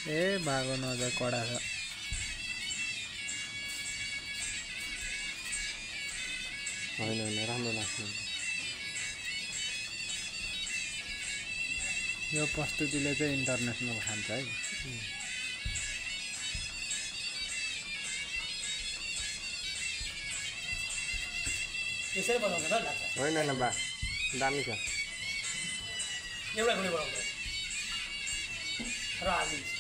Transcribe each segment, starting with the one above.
ए भागो नजा कडा छ। होइन होइन राम्रो लाग्छ। यो प्रस्तुतिले चाहिँ इन्टरनेसनल खान्छ है। यसरी बनाउँछ त लाग्छ। होइन होइन बा दामी छ। एउटा कुनै बनाउँछ र हाल्नु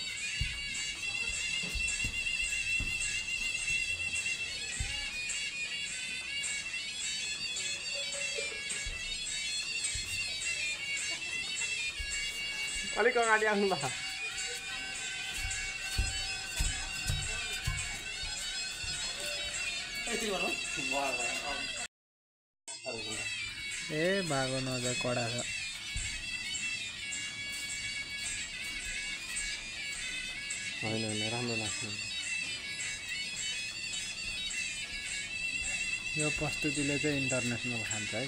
अलिक अगाडि आउनु बा। यसरी बनाउँ। ए भागो नजा कडा छ। होइन होइन राम्रो लाग्छ। यो प्रस्तुतिले चाहिँ इन्टरनेसनल खान्छ है।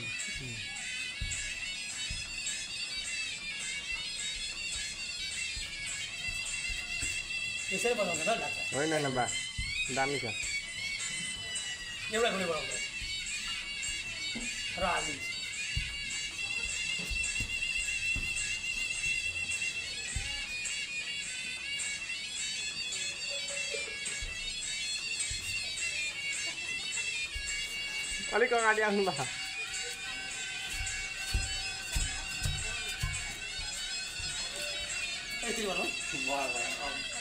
यसरी बनाउँछ त लाग्छ। होइन होइन बा दामी छ। एउटा कुनै बनाउँछ र हाल्नु अलिक अगाडि आउनु बा। यसरी बनाउँ।